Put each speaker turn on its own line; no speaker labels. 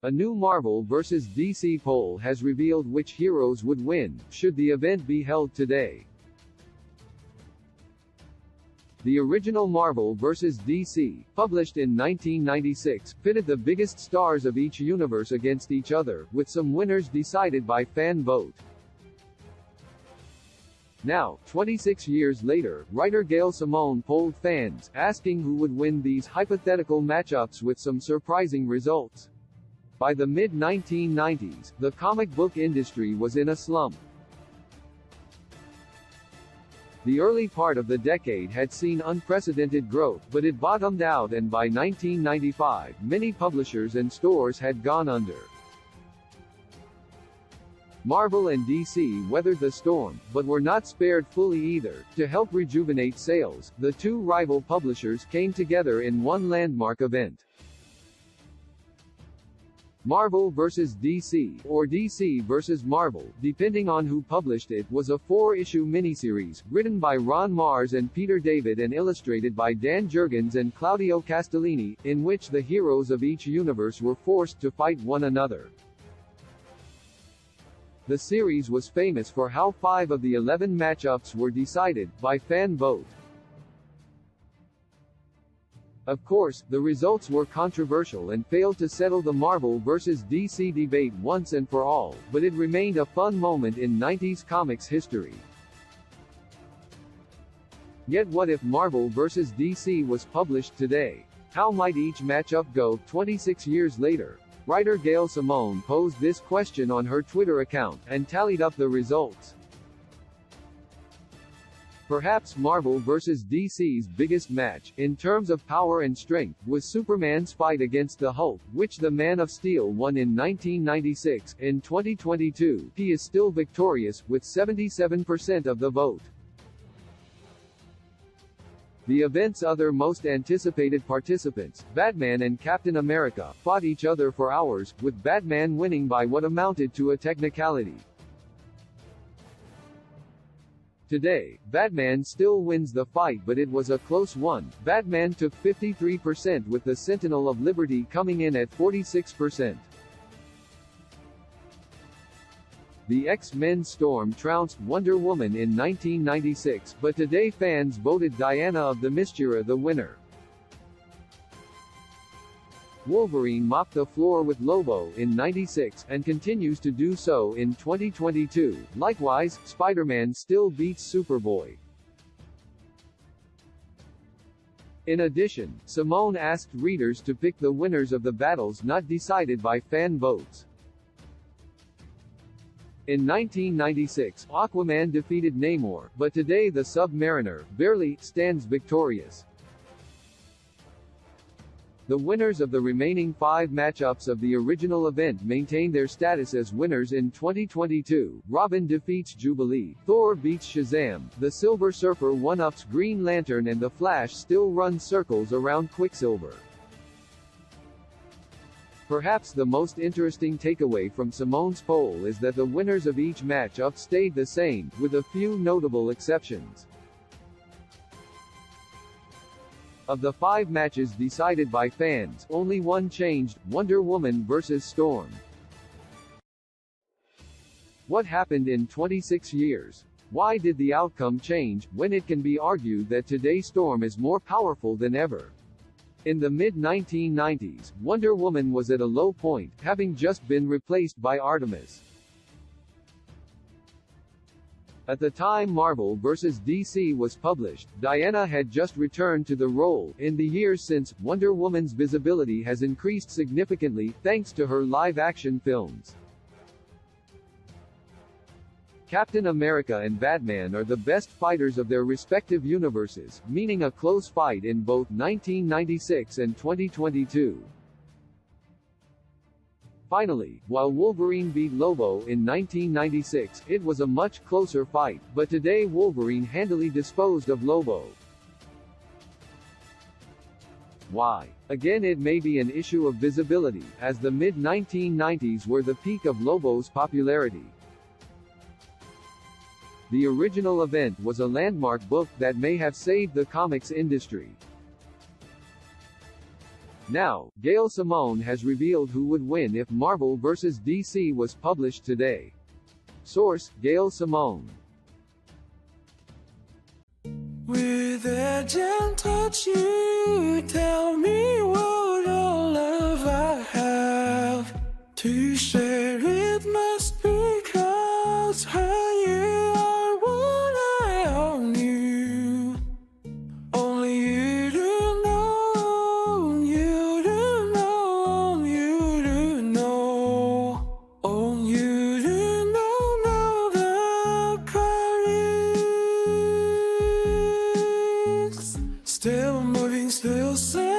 A new Marvel vs. DC poll has revealed which heroes would win, should the event be held today. The original Marvel vs. DC, published in 1996, pitted the biggest stars of each universe against each other, with some winners decided by fan vote. Now, 26 years later, writer Gail Simone polled fans, asking who would win these hypothetical matchups with some surprising results. By the mid-1990s, the comic book industry was in a slump. The early part of the decade had seen unprecedented growth, but it bottomed out, and by 1995, many publishers and stores had gone under. Marvel and DC weathered the storm, but were not spared fully either. To help rejuvenate sales, the two rival publishers came together in one landmark event. Marvel vs. DC, or DC vs. Marvel, depending on who published it, was a 4-issue miniseries, written by Ron Marz and Peter David and illustrated by Dan Jurgens and Claudio Castellini, in which the heroes of each universe were forced to fight one another. The series was famous for how 5 of the 11 matchups were decided by fan vote. Of course, the results were controversial and failed to settle the Marvel vs. DC debate once and for all, but it remained a fun moment in 90s comics history. Yet what if Marvel vs. DC was published today? How might each matchup go 26 years later? Writer Gail Simone posed this question on her Twitter account, and tallied up the results. Perhaps Marvel vs. DC's biggest match, in terms of power and strength, was Superman's fight against the Hulk, which the Man of Steel won in 1996. In 2022, he is still victorious, with 77% of the vote. The event's other most anticipated participants, Batman and Captain America, fought each other for hours, with Batman winning by what amounted to a technicality. Today, Batman still wins the fight, but it was a close one. Batman took 53%, with the Sentinel of Liberty coming in at 46%. The X-Men Storm trounced Wonder Woman in 1996, but today fans voted Diana of the Themyscira the winner. Wolverine mopped the floor with Lobo in '96, and continues to do so in 2022. Likewise, Spider-Man still beats Superboy. In addition, Simone asked readers to pick the winners of the battles not decided by fan votes. In 1996, Aquaman defeated Namor, but today the Submariner, barely, stands victorious. The winners of the remaining 5 matchups of the original event maintain their status as winners in 2022. Robin defeats Jubilee, Thor beats Shazam, the Silver Surfer one-ups Green Lantern, and the Flash still runs circles around Quicksilver. Perhaps the most interesting takeaway from Simone's poll is that the winners of each matchup stayed the same, with a few notable exceptions. Of the 5 matches decided by fans, only one changed: Wonder Woman vs. Storm. What happened in 26 years? Why did the outcome change, when it can be argued that today Storm is more powerful than ever? In the mid-1990s, Wonder Woman was at a low point, having just been replaced by Artemis. At the time Marvel vs. DC was published, Diana had just returned to the role. In the years since, Wonder Woman's visibility has increased significantly, thanks to her live-action films. Captain America and Batman are the best fighters of their respective universes, meaning a close fight in both 1996 and 2022. Finally, while Wolverine beat Lobo in 1996, it was a much closer fight, but today Wolverine handily disposed of Lobo. Why? Again, it may be an issue of visibility, as the mid-1990s were the peak of Lobo's popularity. The original event was a landmark book that may have saved the comics industry. Now, Gail Simone has revealed who would win if Marvel vs. DC was published today. Source: Gail Simone.
With a gentle touch, you tell me what all love I have to share. It must be 'cause you are what I all knew. Only you do know, you do know, you do know. Only you do know the courage. Still moving, still saying.